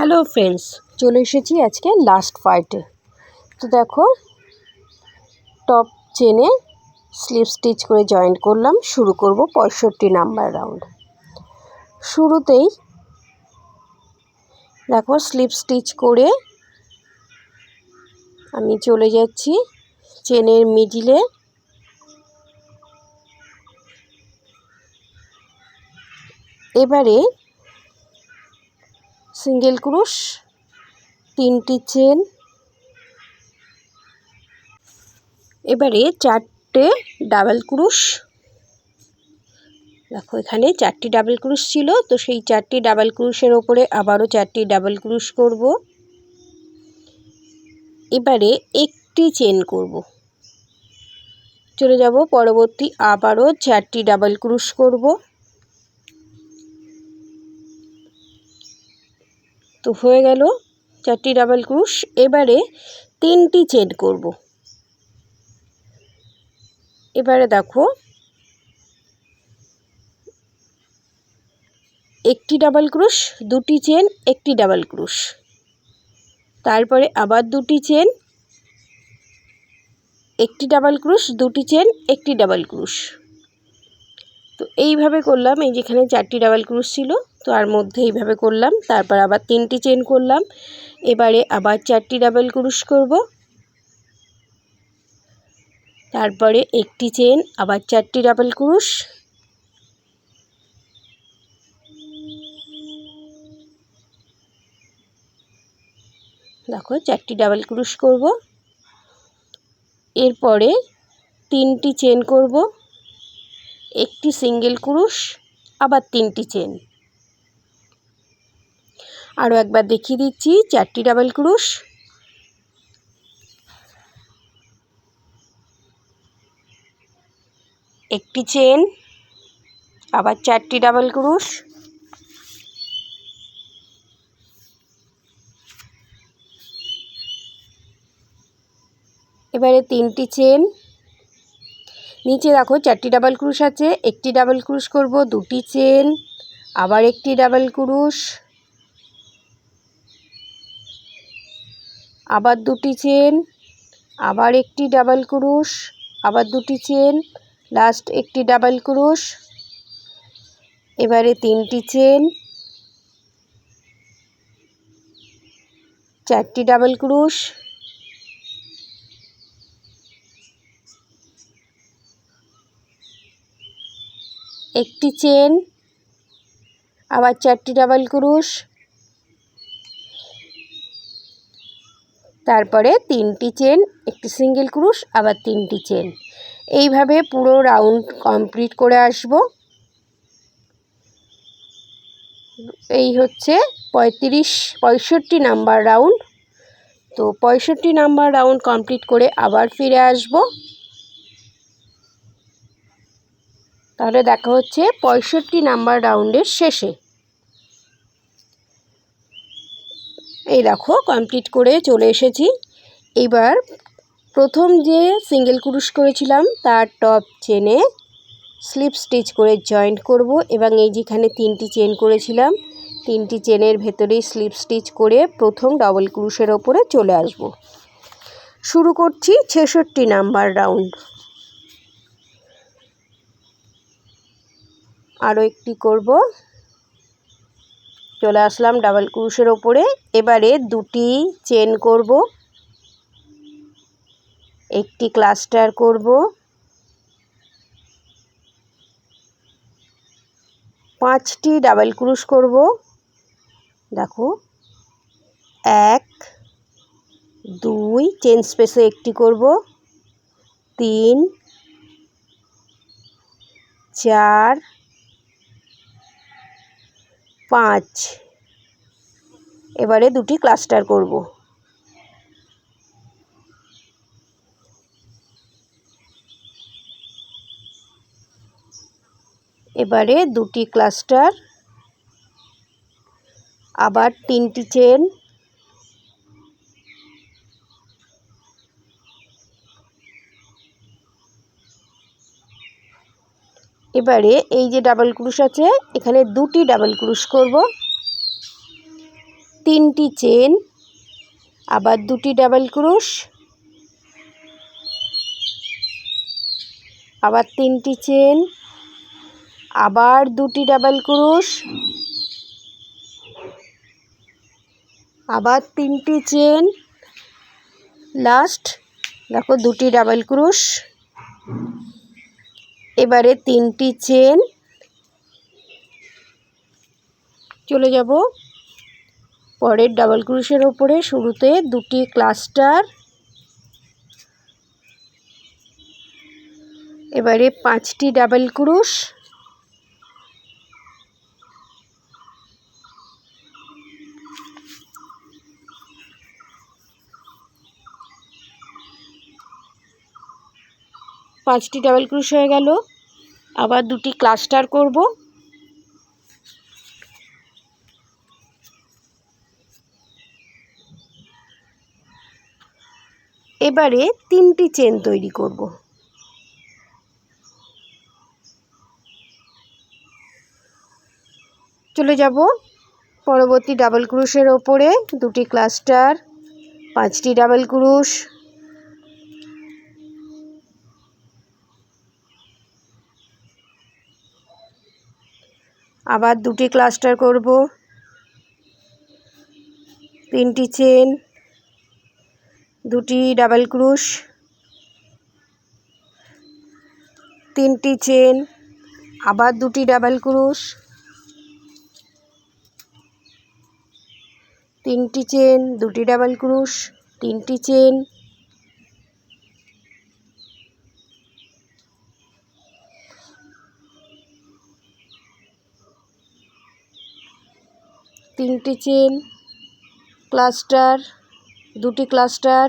Hello friends, চলে এসেছি আজকে লাস্ট পার্টে। তো দেখো, টপ চেনে স্লিপ স্টিচ করে জয়েন্ট করলাম। শুরু করব 65 নাম্বার রাউন্ড। শুরুতেই দেখো স্লিপ স্টিচ করে আমি চলে যাচ্ছি চেনের মিডিলে। এবারে সিঙ্গেল ক্রোশ, 3টি চেন, এবারে 4টে ডাবল ক্রোশ। দেখো এখানে 4টি ডাবল ক্রোশ ছিল, তো সেই 4টি ডাবল ক্রোশের ওপরে আবারও 4টি ডাবল ক্রোশ করব। এবারে একটি চেন করব, চলে যাব পরবর্তী আবারও 4টি ডাবল ক্রোশ করব। তো হয়ে গেল 4টি ডাবল ক্রোশ। এবারে 3টি চেন করব। এবারে দেখো একটি ডাবল ক্রোশ, 2টি চেন, একটি ডাবল ক্রোশ, তারপরে আবার 2টি চেন, একটি ডাবল ক্রোশ, 2টি চেন, একটি ডাবল ক্রোশ। তো এইভাবে করলাম। এই যেখানে 4টি ডাবল ক্রোশ ছিল, তো আর মধ্যে এইভাবে করলাম। তারপর আবার 3টি চেন করলাম। এবারে আবার 4টি ডাবল ক্রোশ করব, তারপরে একটি চেন, আবার 4টি ডাবল ক্রোশ, দেখো 4টি ডাবল ক্রোশ করব। এরপরে 3টি চেন করব, একটি সিঙ্গেল ক্রোশ, আবার 3টি চেন। আরও একবার দেখিয়ে দিচ্ছি, 4টি ডাবল ক্রোশ, একটি চেন, আবার 4টি ডাবল ক্রোশ, এবারে 3টি চেন। নিচে দেখো 4টি ডাবল ক্রোশ আছে, একটি ডাবল ক্রোশ করব, 2টি চেন, আবার একটি ডাবল ক্রোশ, আবার 2টি চেন, আবার একটি ডাবল ক্রোশ, আবার 2টি চেন, লাস্ট একটি ডাবল ক্রোশ। এবারে 3টি চেন, 4টি ডাবল ক্রোশ, একটি চেন, আবার 4টি ডাবল ক্রোশ, তারপরে 3টি চেন, একটি সিঙ্গেল ক্রোশ, আবার 3টি চেন। এইভাবে পুরো রাউন্ড কমপ্লিট করে আসব। এই হচ্ছে 65 নাম্বার রাউন্ড। তো 65 নাম্বার রাউন্ড কমপ্লিট করে আবার ফিরে আসব। তাহলে দেখা হচ্ছে 65 নাম্বার রাউন্ডের শেষে। এই দেখো কমপ্লিট করে চলে এসেছি। এবার প্রথম যে সিঙ্গেল ক্রোশ করেছিলাম তার টপ চেনে স্লিপ স্টিচ করে জয়েন্ট করব, এবং এই যেখানে 3টি চেন করেছিলাম 3টি চেনের ভেতরেই স্লিপ স্টিচ করে প্রথম ডাবল ক্রোশের ওপরে চলে আসব। শুরু করছি 66 নাম্বার রাউন্ড। আরও একটি করব, চলে আসলাম ডাবল ক্রোশের ওপরে। এবারে 2টি চেন করব, একটি ক্লাস্টার করব, 5টি ডাবল ক্রোশ করব। দেখো 1, 2, চেন স্পেসে একটি করব, 3, 4, 5। এবারে 2টি ক্লাস্টার করব। এবারে 2টি ক্লাস্টার, আবার 3টি চেন, এবারে এই যে ডাবল ক্রোশ আছে এখানে 2টি ডাবল ক্রোশ করব, তিনটি চেন, আবার দুটি ডাবল ক্রোশ, আবার তিনটি চেন, আবার দুটি ডাবল ক্রোশ, আবার তিনটি চেন, লাস্ট দেখো দুটি ডাবল ক্রোশ। এবারে তিনটি চেন, চলে যাব পরের ডাবল ক্রোশের ওপরে। শুরুতে দুটি ক্লাস্টার, এবারে 5টি ডাবল ক্রোশ, ডাবল ক্রোশ হয়ে গেল। আবার দুটি ক্লাস্টার করব, এবারে তিনটি চেন তৈরি করব। চলে যাব পরবর্তী ডাবল ক্রোশের ওপরে, দুটি ক্লাস্টার, 5টি ডাবল ক্রোশ, আবার দুটি ক্লাস্টার করব, তিনটি চেন, দুটি ডাবল ক্রোশ, তিনটি চেন, আবার দুটি ডাবল ক্রোশ, তিনটি চেন, দুটি ডাবল ক্রোশ, তিনটি চেন, তিনটি চেন, ক্লাস্টার, দুটি ক্লাস্টার,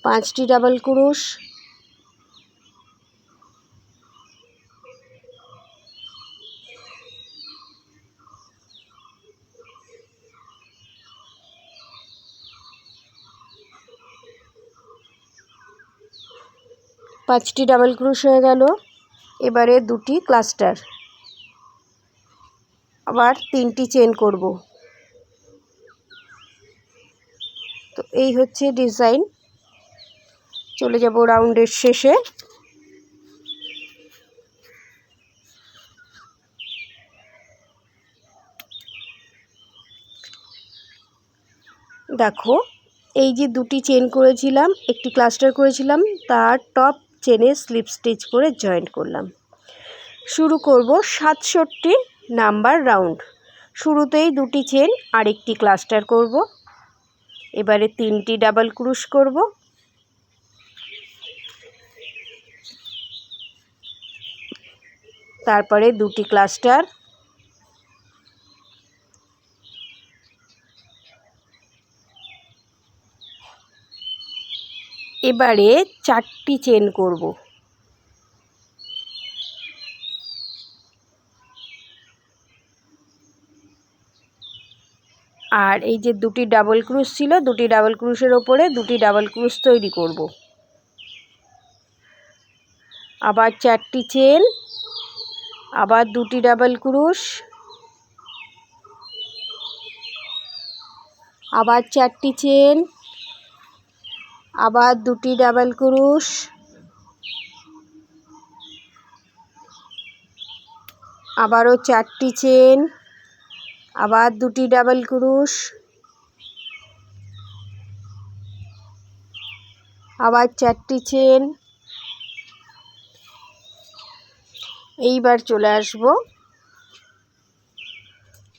5টি ডাবল ক্রোশ, ডাবল ক্রোশ হয়ে গেল। এবারে দুটি ক্লাস্টার, আবার তিনটি চেন করব। তো এই হচ্ছে ডিজাইন। চলে যাব রাউন্ডের শেষে। দেখো এই যে দুটি চেন করেছিলাম, একটি ক্লাস্টার করেছিলাম, তার টপ চেনে স্লিপ স্টিচ করে জয়েন্ট করলাম। শুরু করব 67 নাম্বার রাউন্ড। শুরুতেই দুটি চেন আর একটি ক্লাস্টার করব, এবারে তিনটি ডাবল ক্রোশ করব, তারপরে দুটি ক্লাস্টার, এবারে 4টি চেন করব। আর এই যে দুটি ডাবল ক্রোশ ছিল, দুটি ডাবল ক্রোশের ওপরে দুটি ডাবল ক্রোশ তৈরি করব। আবার 4টি চেন, আবার দুটি ডাবল ক্রোশ, আবার 4টি চেন, আবার দুটি ডাবল ক্রোশ, আবারও 4টি চেন, আবার দুটি ডাবল ক্রোশ, আবার 4টি চেন। এইবার চলে আসব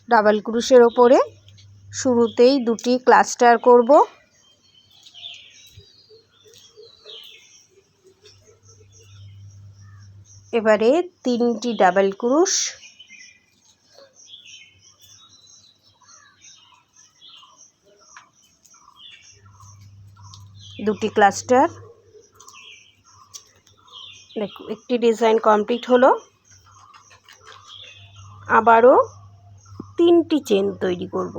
ডাবল ক্রোশের ওপরে। শুরুতেই দুটি ক্লাস্টার করব, এবারে তিনটি ডাবল ক্রোশ, দুটি ক্লাস্টার। দেখো একটি ডিজাইন কমপ্লিট হলো। আবারও তিনটি চেন তৈরি করব।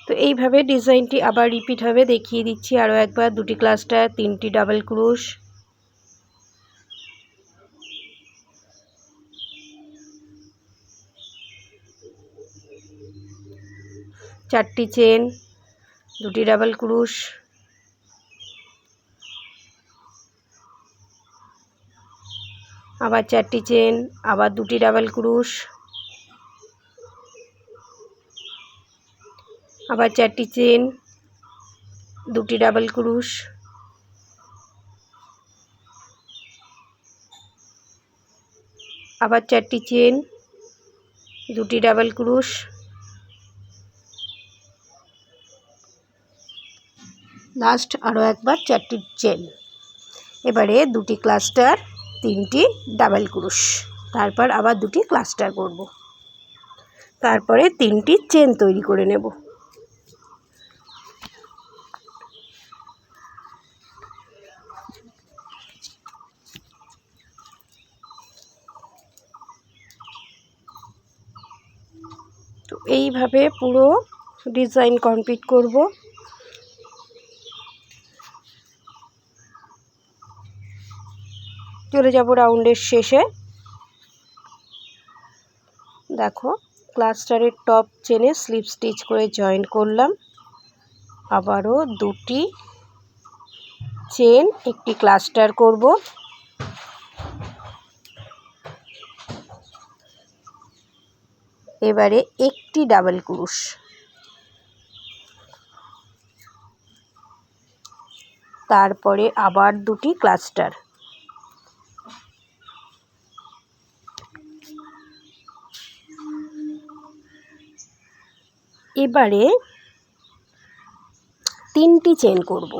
তো এইভাবে ডিজাইনটি আবার রিপিট হবে, দেখিয়ে দিচ্ছি আরও একবার। দুটি ক্লাস্টার, তিনটি ডাবল ক্রোশ, 4টি চেন, 2টি ডাবল ক্রুশ, আবার 4টি চেন, আবার 2টি ডাবল ক্রুশ, আবার 4টি চেন, 2টি ডাবল ক্রুশ, আবার 4টি চেন, 2টি ডাবল ক্রুশ, লাস্ট আরও একবার 4টি চেন। এবারে 2টি ক্লাস্টার, 3টি ডাবল ক্রুশ, তারপর আবার 2টি ক্লাস্টার করব, তারপরে 3টি চেন তৈরি করে নেব। তো এইভাবে পুরো ডিজাইন কমপ্লিট করব। চলে যাব রাউন্ডের শেষে। দেখো, ক্লাস্টারের টপ চেনে স্লিপ স্টিচ করে জয়েন করলাম, আবারও 2টি চেন, একটি ক্লাস্টার করব, এবারে একটি ডাবল ক্রুশ, তারপরে আবার 2টি ক্লাস্টার, এবারে 3টি চেন করব।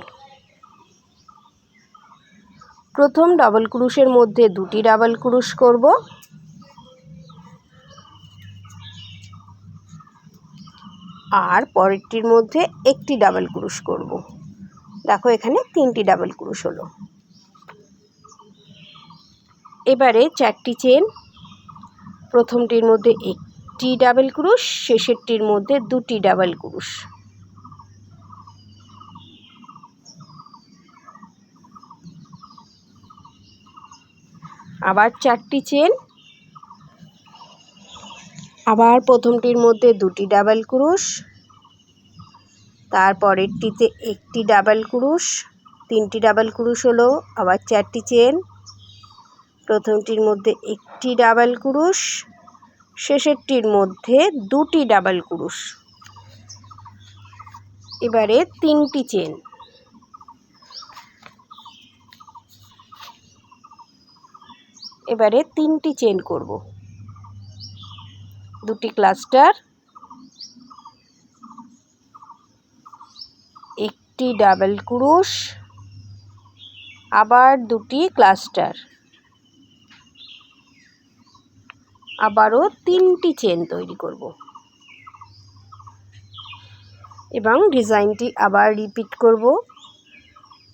প্রথম ডাবল ক্রুশের মধ্যে 2টি ডাবল ক্রুশ করব, আর পরেরটির মধ্যে একটি ডাবল ক্রুশ করব। দেখো, এখানে 3টি ডাবল ক্রুশ হলো। এবারে 4টি চেন, প্রথমটির মধ্যে একটি ডাবল ক্রুশ, শেষেরটির মধ্যে 2টি ডাবল ক্রুশ, আবার 4টি চেন, আবার প্রথমটির মধ্যে 2টি ডাবল ক্রুশ, তারপরেরটিতে একটি ডাবল ক্রুশ, 3টি ডাবল ক্রুশ হলো, আবার 4টি চেন, প্রথমটির মধ্যে একটি ডাবল ক্রুশ, শেষেরটির মধ্যে 2টি ডাবল ক্রুশ, এবারে 3টি চেন, এবারে 3টি চেন করব, 2টি ক্লাস্টার, একটি ডাবল ক্রুশ, আবার 2টি ক্লাস্টার, আবারও 3টি চেন তৈরি করব এবং ডিজাইনটি আবার রিপিট করব।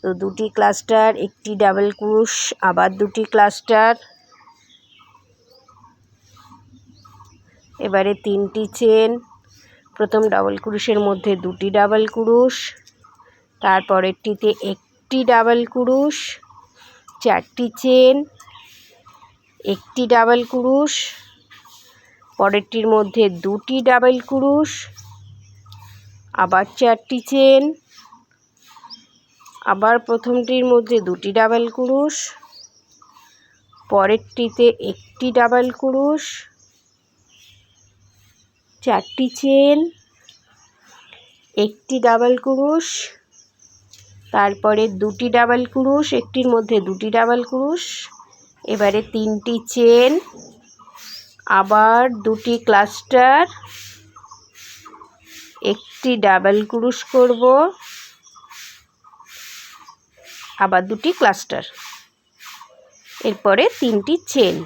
তো 2টি ক্লাস্টার, একটি ডাবল ক্রুশ, আবার 2টি ক্লাস্টার, এবারে 3টি চেন, প্রথম ডাবল ক্রুশের মধ্যে 2টি ডাবল ক্রুশ, তারপরেরটিতে একটি ডাবল ক্রুশ, 4টি চেন, একটি ডাবল ক্রুশ, পরেরটির মধ্যে 2টি ডাবল ক্রুশ, আবার 4টি চেন, আবার প্রথমটির মধ্যে 2টি ডাবল ক্রুশ, পরেরটিতে একটি ডাবল ক্রুশ, 4টি চেন, একটি ডাবল ক্রুশ, তারপরে 2টি ডাবল ক্রুশ, একটির মধ্যে 2টি ডাবল ক্রুশ, এবারে 3টি চেন, আবার 2টি ক্লাস্টার, একটি ডাবল ক্রুশ করব, আবার 2টি ক্লাস্টার, এরপরে 3টি চেন।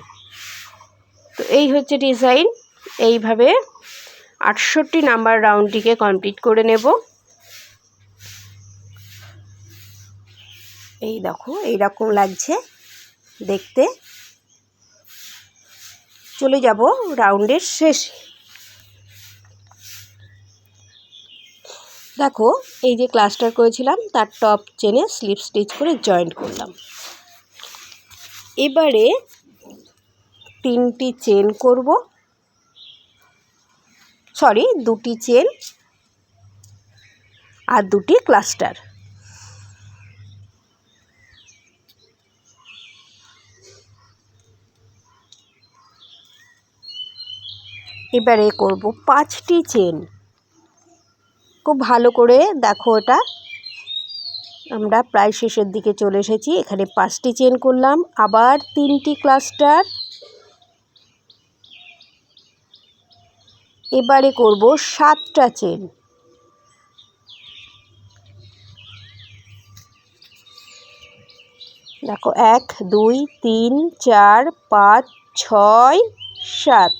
তো এই হচ্ছে ডিজাইন। এইভাবে 68 নাম্বার রাউন্ডটিকে কমপ্লিট করে নেব। এই দেখো, এইরকম লাগছে দেখতে। চলে যাব রাউন্ডের শেষে। দেখো, এই যে ক্লাস্টার করেছিলাম তার টপ চেনে স্লিপ স্টিচ করে জয়েন্ট করলাম। এবারে 3টি চেন করব, 2টি চেন, আর 2টি ক্লাস্টার। এবারে করব 5টি চেন। খুব ভালো করে দেখো, এটা আমরা প্রায় শেষের দিকে চলে এসেছি। এখানে 5টি চেন করলাম, আবার 3টি ক্লাস্টার। এবারে করব 7টা চেন। দেখো 1 2 3 4 5 6 7।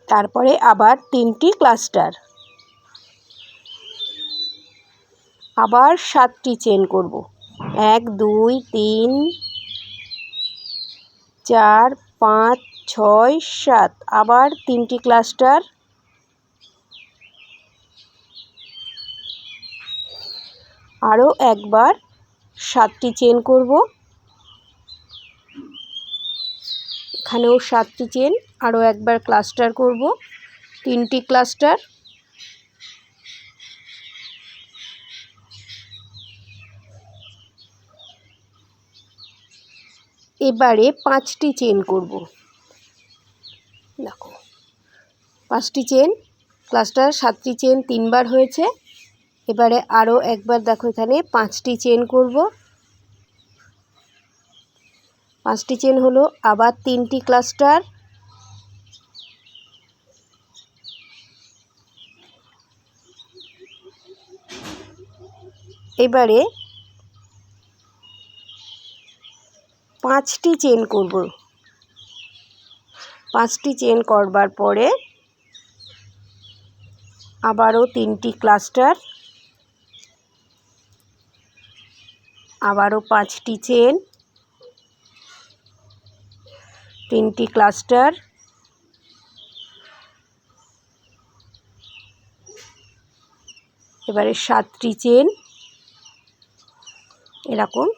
তারপরে আবার 3টি ক্লাস্টার, আবার 7টি চেন করব। 1 2 3 4 5 6 7, আবার 3টি ক্লাস্টার, আরও একবার 7টি চেন করব। এখানেও 7টি চেন, আরও একবার ক্লাস্টার করব, 3টি ক্লাস্টার। এবারে 5টি চেন করব। দেখো 5টি চেন, ক্লাস্টার, 7টি চেন 3বার হয়েছে। এবারে আরও একবার দেখো এখানে 5টি চেন করব। 5টি চেন হলো, আবার 3টি ক্লাস্টার, এবারে 5টি চেন করব। 5টি চেন করবার পরে আবারও 3টি ক্লাস্টার, আবারও 5টি চেন, 3টি ক্লাস্টার, এবারে 7টি চেন। এরকম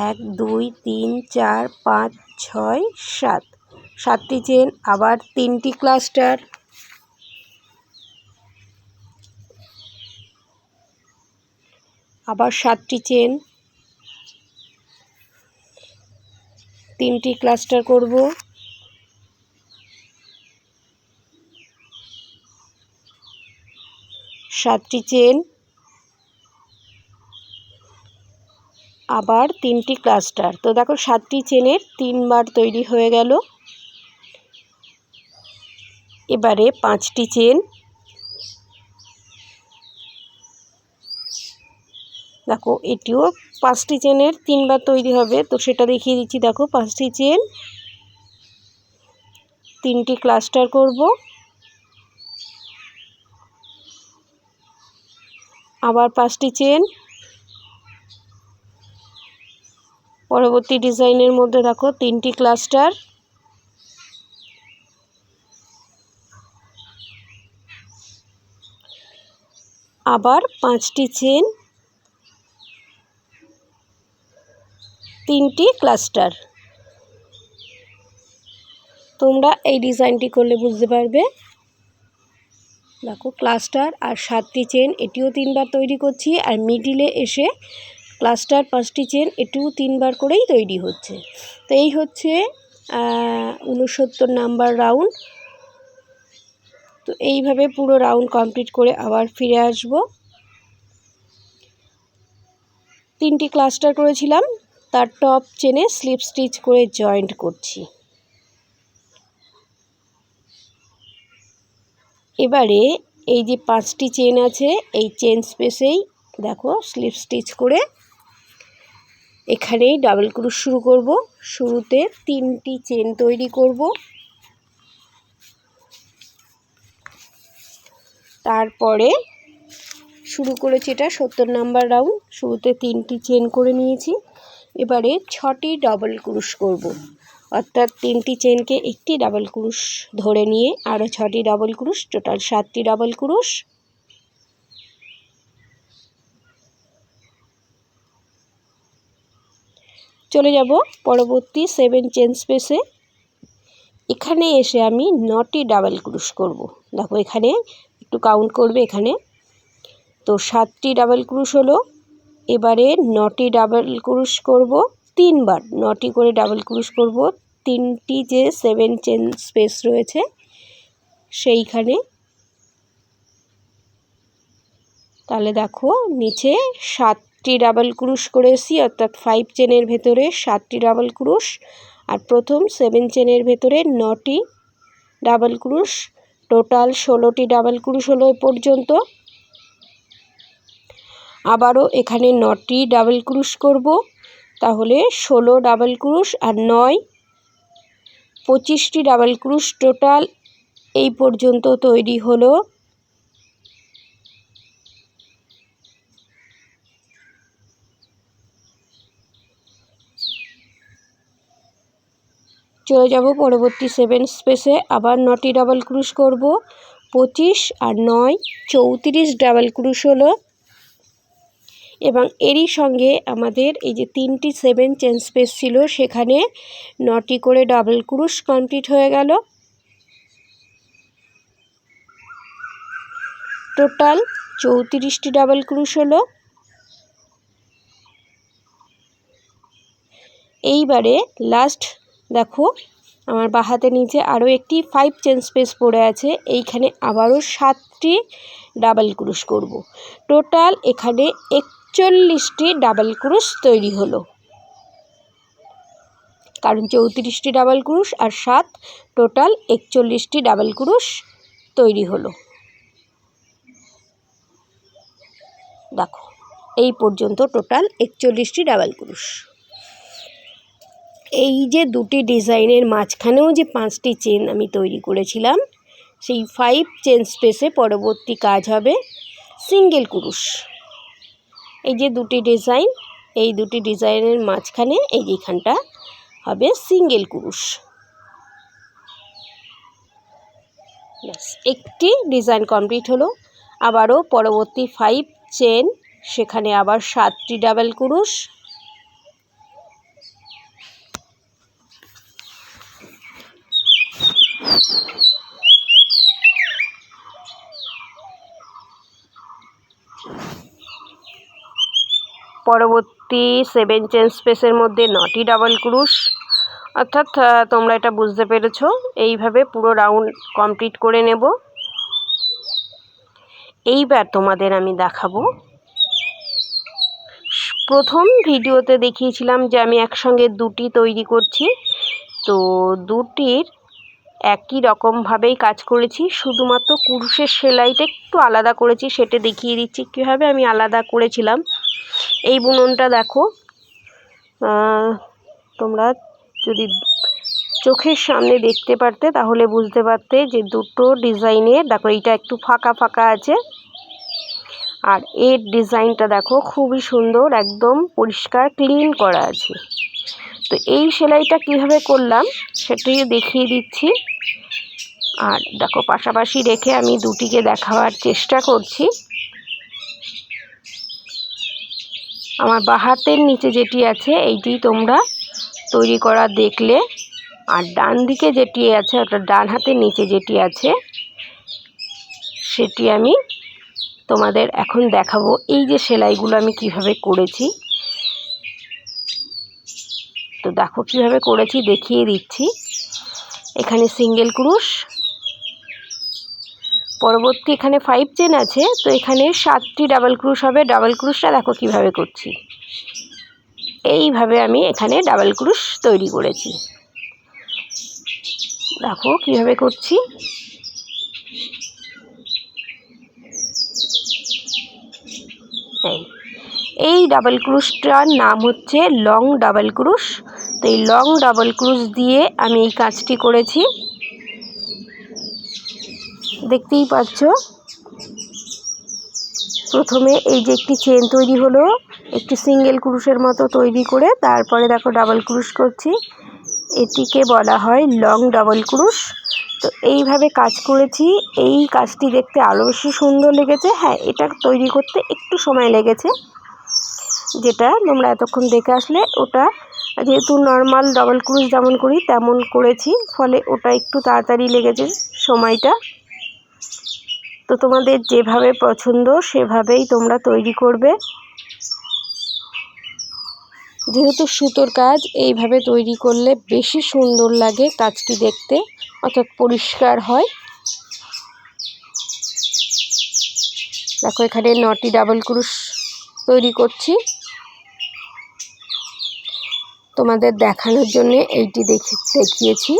এক 2 3 4 5 6 7, 7টি চেন, আবার 3টি ক্লাস্টার, আবার 7টি চেন, 3টি ক্লাস্টার করব, সাতটি চেন, আবার 3টি ক্লাস্টার। তো দেখো 7টি চেনের 3বার তৈরি হয়ে গেল। এবারে 5টি চেন, দেখো এটিও 5টি চেনের 3বার তৈরি হবে, তো সেটা দেখিয়ে দিচ্ছি। দেখো 5টি চেন, 3টি ক্লাস্টার করব, আবার 5টি চেন, পরবর্তী ডিজাইনের মধ্যে দেখো 3টি ক্লাস্টার, আবার 5টি চেন, 3টি ক্লাস্টার। তোমরা এই ডিজাইনটি করলে বুঝতে পারবে। দেখো ক্লাস্টার আর 7টি চেন, এটিও 3বার তৈরি করছি, আর মিডিলে এসে ক্লাস্টার 5টি চেন, এটিও 3বার করেই তৈরি হচ্ছে। তো এই হচ্ছে 69 নাম্বার রাউন্ড। তো এইভাবে পুরো রাউন্ড কমপ্লিট করে আবার ফিরে আসব। 3টি ক্লাস্টার করেছিলাম, তার টপ চেনে স্লিপ স্টিচ করে জয়েন্ট করছি। এবারে এই যে 5টি চেন আছে, এই চেন স্পেসেই দেখো স্লিপ স্টিচ করে এখানেই ডাবল ক্রোশ শুরু করব। শুরুতে 3টি চেন তৈরি করব, তারপরে শুরু করেছি, এটা 70 নাম্বার রাউন্ড। শুরুতে 3টি চেন করে নিয়েছি। এবারে 6টি ডাবল ক্রোশ করব, অর্থাৎ 3টি চেনকে একটি ডাবল ক্রোশ ধরে নিয়ে আরও 6টি ডাবল ক্রোশ, টোটাল 7টি ডাবল ক্রোশ। চলে যাব পরবর্তী 7 চেন স্পেসে। এখানে এসে আমি 9টি ডাবল ক্রুশ করব। দেখো এখানে একটু কাউন্ট করবে, এখানে তো 7টি ডাবল ক্রুশ হলো। এবারে 9টি ডাবল ক্রুশ করব 3বার, 9টি করে ডাবল ক্রুশ করব 3টি যে 7 চেন স্পেস রয়েছে সেইখানে। তাহলে দেখো নিচে 7টি ডাবল ক্রুশ করেছি, অর্থাৎ 5 চেনের ভেতরে 7টি ডাবল ক্রুশ, আর প্রথম 7 চেনের ভেতরে 9টি ডাবল ক্রুশ, টোটাল 16টি ডাবল ক্রুশ হলো এ পর্যন্ত। আবারও এখানে 9টি ডাবল ক্রুশ করব, তাহলে 16 ডাবল ক্রুশ আর 9 25টি ডাবল ক্রুশ টোটাল এই পর্যন্ত তৈরি হলো। চলে যাব পরবর্তী 7 স্পেসে, আবার 9টি ডাবল ক্রুশ করব, 25 আর 9 34 ডাবল ক্রুশ হলো। এবং এরই সঙ্গে আমাদের এই যে 3টি 7 চেন স্পেস ছিল সেখানে 9টি করে ডাবল ক্রুশ কমপ্লিট হয়ে গেল। টোটাল 34টি ডাবল ক্রুশ হলো। এইবারে লাস্ট দেখো আমার বাঁ হাতের নিচে আরও একটি 5 চেন স্পেস পড়ে আছে, এইখানে আবারও 7টি ডাবল ক্রুশ করব। টোটাল এখানে 41টি ডাবল ক্রুশ তৈরি হলো, কারণ 34টি ডাবল ক্রুশ আর 7 টোটাল 41টি ডাবল ক্রুশ তৈরি হলো। দেখো এই পর্যন্ত টোটাল 41টি ডাবল ক্রুশ। এই যে দুটি ডিজাইনের মাঝখানেও যে 5টি চেন আমি তৈরি করেছিলাম, সেই 5 চেন স্পেসে পরবর্তী কাজ হবে সিঙ্গেল ক্রুশ। এই যে দুটি ডিজাইন, এই দুটি ডিজাইনের মাঝখানে এই যেখানটা হবে সিঙ্গেল ক্রুশ। ব্যাস একটি ডিজাইন কমপ্লিট হলো। আবারও পরবর্তী 5 চেন, সেখানে আবার 7টি ডাবল ক্রুশ, পরবর্তী 7 চেন স্পেসের মধ্যে 9টি ডাবল ক্রুশ। অর্থাৎ তোমরা এটা বুঝতে পেরেছো, এইভাবে পুরো রাউন্ড কমপ্লিট করে নেব। এইবার তোমাদের আমি দেখাবো, প্রথম ভিডিওতে দেখিয়েছিলাম যে আমি একসঙ্গে দুটি তৈরি করছি, তো দুটির একই রকমভাবেই কাজ করেছি, শুধুমাত্র কুরুশের সেলাইটা একটু আলাদা করেছি, সেটা দেখিয়ে দিচ্ছি কীভাবে আমি আলাদা করেছিলাম। এই বুননটা দেখো, তোমরা যদি চোখের সামনে দেখতে পারতে তাহলে বুঝতে পারতে যে দুটো ডিজাইনে দেখো এইটা একটু ফাঁকা ফাঁকা আছে, আর এর ডিজাইনটা দেখো খুবই সুন্দর, একদম পরিষ্কার ক্লিন করা আছে। তো এই সেলাইটা কিভাবে করলাম সেটাই দেখিয়ে দিচ্ছি। আর দেখো পাশাপাশি রেখে আমি দুটিকে দেখাবার চেষ্টা করছি। আমার বাঁ হাতের নিচে যেটি আছে এইটি তোমরা তৈরি করা দেখলে, আর ডান দিকে যেটি আছে অর্থাৎ ডান হাতের নিচে যেটি আছে সেটি আমি তোমাদের এখন দেখাবো। এই যে সেলাইগুলো আমি কিভাবে করেছি, তো দেখো কিভাবে করেছি দেখিয়ে দিচ্ছি। এখানে সিঙ্গেল ক্রুশ, পরবর্তী এখানে 5 চেন আছে, তো এখানে 7টি ডাবল ক্রুশ হবে। ডাবল ক্রুশটা দেখো কিভাবে করছি, এইভাবে আমি এখানে ডাবল ক্রুশ তৈরি করেছি। দেখো কিভাবে করছি। এই ডাবল ক্রুশটার নাম হচ্ছে লং ডাবল ক্রুশ। তো এই লং ডাবল ক্রুশ দিয়ে আমি এই কাজটি করেছি, দেখতেই পাচ্ছ। প্রথমে এই যে একটি চেন তৈরি হলো, একটি সিঙ্গেল ক্রুশের মতো তৈরি করে তারপরে দেখো ডাবল ক্রুশ করছি, এটিকে বলা হয় লং ডাবল ক্রুশ। তো এইভাবে কাজ করেছি, এই কাজটি দেখতে আরও বেশি সুন্দর লেগেছে। হ্যাঁ, এটা তৈরি করতে একটু সময় লেগেছে, যেটা তোমরা এতক্ষণ দেখে আসলে ওটা যেহেতু নর্মাল ডাবল ক্রুশ যেমন করি তেমন করেছি, ফলে ওটা একটু তাড়াতাড়ি লেগেছে সময়টা। তো তোমাদের যেভাবে পছন্দ সেভাবেই তোমরা তৈরি করবে। যেহেতু সুতোর কাজ, এইভাবে তৈরি করলে বেশি সুন্দর লাগে কাজটি দেখতে, অর্থাৎ পরিষ্কার হয়। দেখো এখানে 9টি ডাবল ক্রুশ তৈরি করছি, তোমাদের দেখানোর জন্য এইটি দেখিয়েছি,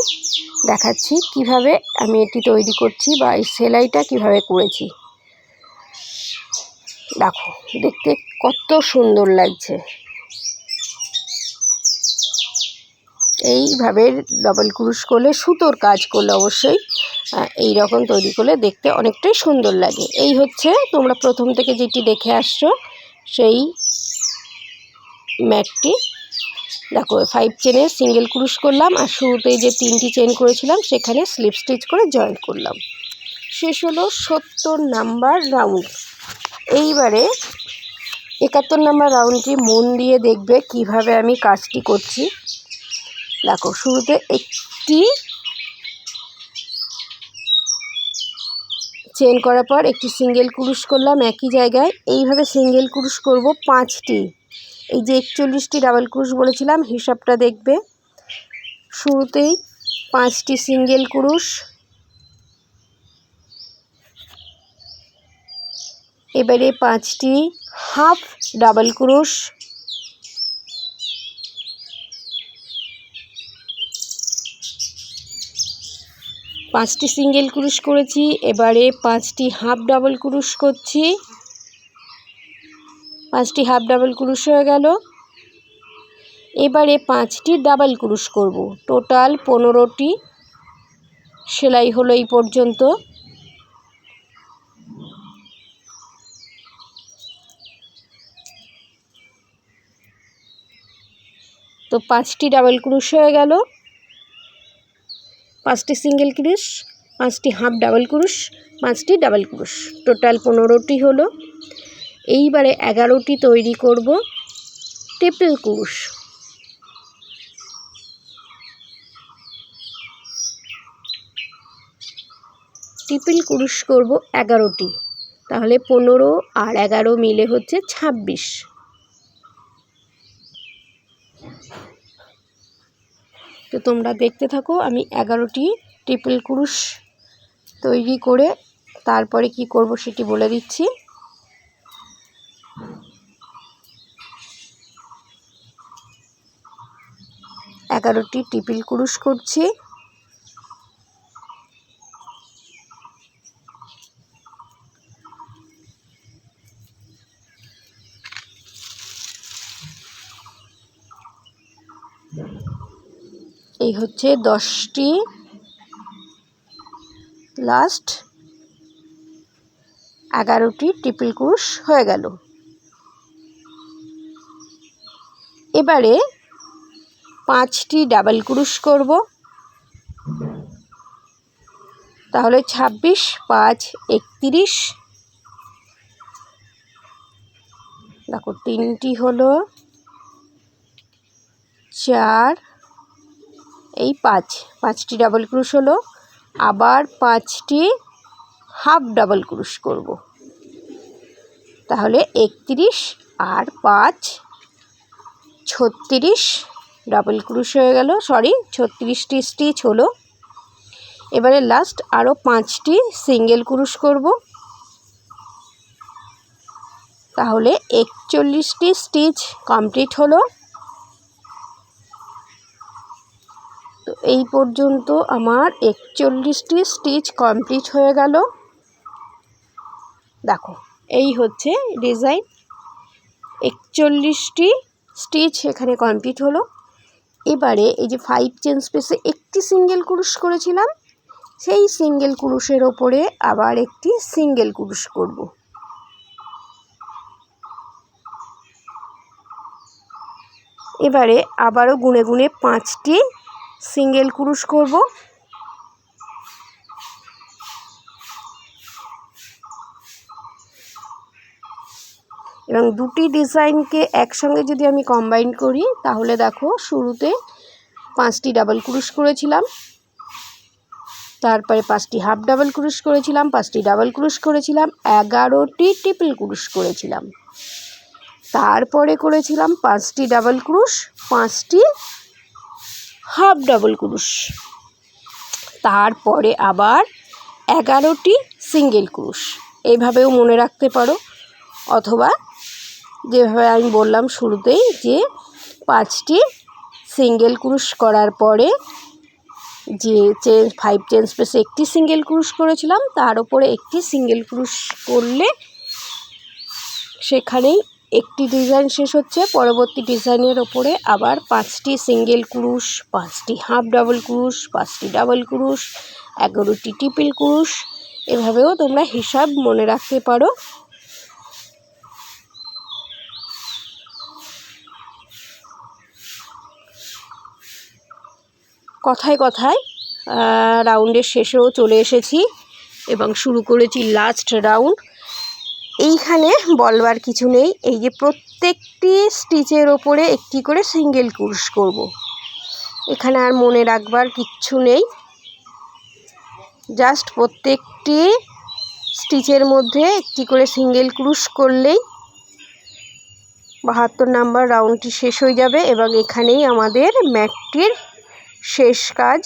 দেখাচ্ছি কিভাবে আমি এটি তৈরি করছি বা এই সেলাইটা কিভাবে করেছি। দেখো দেখতে কত সুন্দর লাগছে। এইভাবে ডাবল ক্রুশ করলে, সুতোর কাজ করলে অবশ্যই এই রকম তৈরি করলে দেখতে অনেকটাই সুন্দর লাগে। এই হচ্ছে তোমরা প্রথম থেকে যেটি দেখে আসছো সেই ম্যাটটি। দেখো 5 চেনে সিঙ্গেল ক্রুশ করলাম, আর শুরুতেই যে 3টি চেন করেছিলাম সেখানে স্লিপ স্টিচ করে জয়েন করলাম। শেষ হলো 70 নাম্বার রাউন্ড। এইবারে 71 নাম্বার রাউন্ডটি মন দিয়ে দেখবে কিভাবে আমি কাজটি করছি। দেখো শুরুতে একটি চেন করার পর একটি সিঙ্গেল ক্রুশ করলাম একই জায়গায়। এইভাবে সিঙ্গেল ক্রুশ করব 5টি। এই যে 41টি ডাবল ক্রুশ বলেছিলাম, হিসাবটা দেখবে। শুরুতেই 5টি সিঙ্গেল ক্রুশ, এবারে 5টি হাফ ডাবল ক্রুশ, পাঁচটি সিঙ্গেল ক্রুশ করেছি, এবারে 5টি হাফ ডাবল ক্রুশ করছি। 5টি হাফ ডাবল ক্রুশ হয়ে গেল। এবারে 5টি ডাবল ক্রুশ করব। টোটাল 15টি সেলাই হলো এই পর্যন্ত। তো 5টি ডাবল ক্রুশ হয়ে গেল, 5টি সিঙ্গেল ক্রুশ, 5টি হাফ ডাবল ক্রুশ, 5টি ডাবল ক্রুশ, টোটাল 15টি হলো। এইবারে 11টি তৈরি করব ট্রিপল ক্রুশ। ট্রিপল ক্রুশ করব 11টি, তাহলে 15 আর 11 মিলে হচ্ছে 26। তো তোমরা দেখতে থাকো, আমি 11টি ট্রিপল ক্রুশ তৈরি করে তারপরে কি করব সেটি বলে দিচ্ছি। এগারোটি ট্রিপল ক্রুশ করছি। এই হচ্ছে 10টি, লাস্ট 11টি ট্রিপল ক্রুশ হয়ে গেল। এবারে 5টি ডাবল ক্রুশ করব, তাহলে 26, 5, 31। দেখো 3টি হলো, 4, এই 5টি ডাবল ক্রুশ হলো। আবার 5টি হাফ ডাবল ক্রুশ করব, তাহলে 31 আর 5, 36 ডাবল ক্রুশ হয়ে গেল, 36টি স্টিচ হলো। এবারে লাস্ট আরও 5টি সিঙ্গেল ক্রুশ করব, তাহলে 41টি স্টিচ কমপ্লিট হলো। তো এই পর্যন্ত আমার 41টি স্টিচ কমপ্লিট হয়ে গেল। দেখো এই হচ্ছে ডিজাইন, 41টি স্টিচ এখানে কমপ্লিট হলো। এবারে এই যে 5 চেন স্পেসে একটি সিঙ্গেল ক্রুশ করেছিলাম, সেই সিঙ্গেল ক্রুশের ওপরে আবার একটি সিঙ্গেল ক্রুশ করব। এবারে আবারও গুনে গুনে 5টি সিঙ্গেল ক্রুশ করব। এবং দুটি ডিজাইনকে একসঙ্গে যদি আমি কম্বাইন করি তাহলে দেখো শুরুতে 5টি ডাবল ক্রুশ করেছিলাম, তারপরে 5টি হাফ ডাবল ক্রুশ করেছিলাম, 5টি ডাবল ক্রুশ করেছিলাম, 11টি ট্রিপল ক্রুশ করেছিলাম, তারপরে করেছিলাম 5টি ডাবল ক্রুশ, 5টি হাফ ডাবল ক্রুশ, তারপরে আবার 11টি সিঙ্গেল ক্রুশ। এইভাবেও মনে রাখতে পারো, অথবা যেভাবে আমি বললাম শুরুতেই যে 5টি সিঙ্গেল ক্রুশ করার পরে যে 5 চেন স্পেসে একটি সিঙ্গেল ক্রুশ করেছিলাম তার উপরে একটি সিঙ্গেল ক্রুশ করলে সেখানেই একটি ডিজাইন শেষ হচ্ছে। পরবর্তী ডিজাইনের ওপরে আবার 5টি সিঙ্গেল ক্রুশ, 5টি হাফ ডাবল ক্রুশ, 5টি ডাবল ক্রুশ, 11টি ট্রিপল ক্রুশ। এভাবেও তোমরা হিসাব মনে রাখতে পারো। কথায় কথায় রাউন্ডের শেষেও চলে এসেছি এবং শুরু করেছি লাস্ট রাউন্ড। এইখানে বলবার কিছু নেই, এই যে প্রত্যেকটি স্টিচের ওপরে একটি করে সিঙ্গেল ক্রুশ করব। এখানে আর মনে রাখবার কিচ্ছু নেই, জাস্ট প্রত্যেকটি স্টিচের মধ্যে একটি করে সিঙ্গেল ক্রুশ করলেই 72 নাম্বার রাউন্ডটি শেষ হয়ে যাবে এবং এখানেই আমাদের ম্যাটটির শেষ কাজ।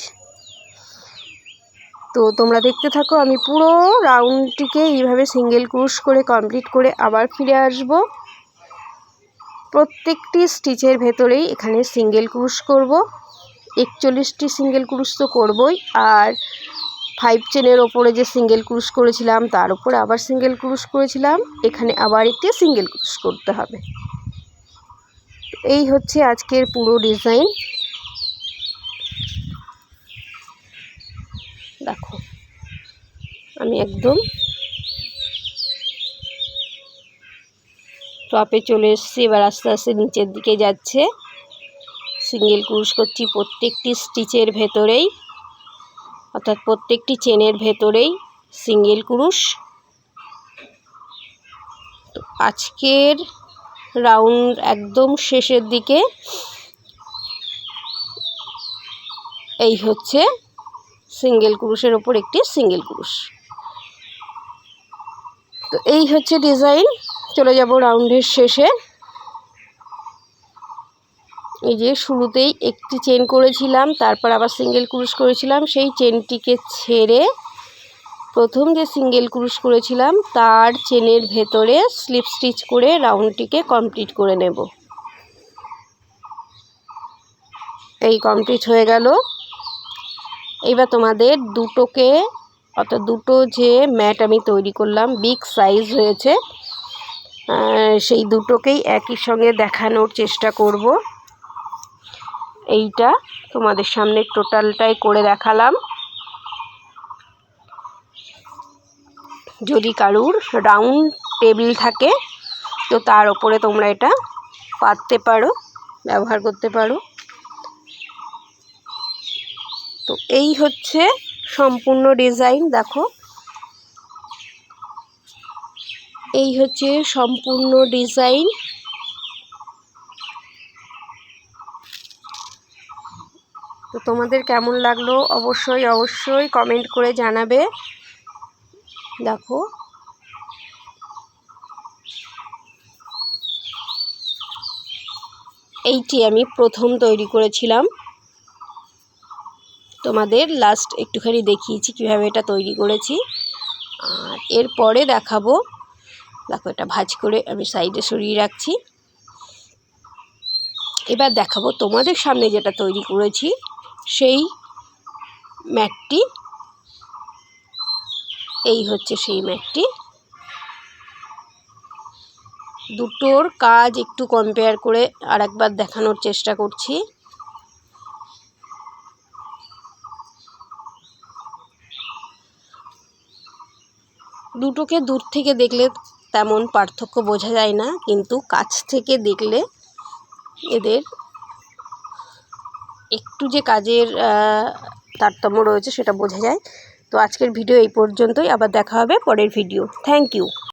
তো তোমরা দেখতে থাকো, আমি পুরো রাউন্ডটিকে এইভাবে সিঙ্গেল ক্রুশ করে কমপ্লিট করে আবার ফিরে আসব। প্রত্যেকটি স্টিচের ভেতরেই এখানে সিঙ্গেল ক্রুশ করব। 41টি সিঙ্গেল ক্রুশ তো করবই, আর 5 চেনের ওপরে যে সিঙ্গেল ক্রুশ করেছিলাম তার উপরে আবার সিঙ্গেল ক্রুশ করেছিলাম, এখানে আবার একটি সিঙ্গেল ক্রুশ করতে হবে। এই হচ্ছে আজকের পুরো ডিজাইন। দেখো আমি একদম টপে চলে এসেছি, এবার আস্তে আস্তে নিচের দিকে যাচ্ছে। সিঙ্গেল ক্রুশ করছি প্রত্যেকটি স্টিচের ভেতরেই, অর্থাৎ প্রত্যেকটি চেনের ভেতরেই সিঙ্গেল ক্রুশ। তো আজকের রাউন্ড একদম শেষের দিকে। এই হচ্ছে সিঙ্গেল ক্রুশের ওপর একটি সিঙ্গেল ক্রুশ। তো এই হচ্ছে ডিজাইন। চলে যাব রাউন্ডের শেষে। এই যে শুরুতেই একটি চেন করেছিলাম, তারপর আবার সিঙ্গেল ক্রুশ করেছিলাম, সেই চেনটিকে ছেড়ে প্রথম যে সিঙ্গেল ক্রুশ করেছিলাম তার চেনের ভেতরে স্লিপ স্টিচ করে রাউন্ডটিকে কমপ্লিট করে নেব। এই কমপ্লিট হয়ে গেল। এইবার তোমাদের দুটোকে, অর্থাৎ দুটো যে ম্যাট আমি তৈরি করলাম বিগ সাইজ হয়েছে, সেই দুটোকেই একই সঙ্গে দেখানোর চেষ্টা করব। এইটা তোমাদের সামনে টোটালটাই করে দেখালাম। যদি কারুর রাউন্ড টেবিল থাকে তো তার ওপরে তোমরা এটা পাততে পারো, ব্যবহার করতে পারো। তো এই হচ্ছে সম্পূর্ণ ডিজাইন। দেখো এই হচ্ছে সম্পূর্ণ ডিজাইন। তো তোমাদের কেমন লাগলো অবশ্যই অবশ্যই কমেন্ট করে জানাবে। দেখো এইটি আমি প্রথম তৈরি করেছিলাম, তোমাদের লাস্ট একটুখানি দেখিয়েছি কিভাবে এটা তৈরি করেছি। আর এরপরে দেখাবো, দেখো এটা ভাঁজ করে আমি সাইডে সরিয়ে রাখছি। এবার দেখাবো তোমাদের সামনে যেটা তৈরি করেছি সেই ম্যাটটি। এই হচ্ছে সেই ম্যাটটি। দুটোর কাজ একটু কম্পেয়ার করে আরেকবার দেখানোর চেষ্টা করছি। দুটোকে দূর থেকে দেখলে তেমন পার্থক্য বোঝা যায় না, কিন্তু কাছ থেকে দেখলে এদের একটু যে কাজের তারতম্য রয়েছে সেটা বোঝা যায়। তো আজকের ভিডিও এই পর্যন্তই, আবার দেখা হবে পরের ভিডিও। Thank you.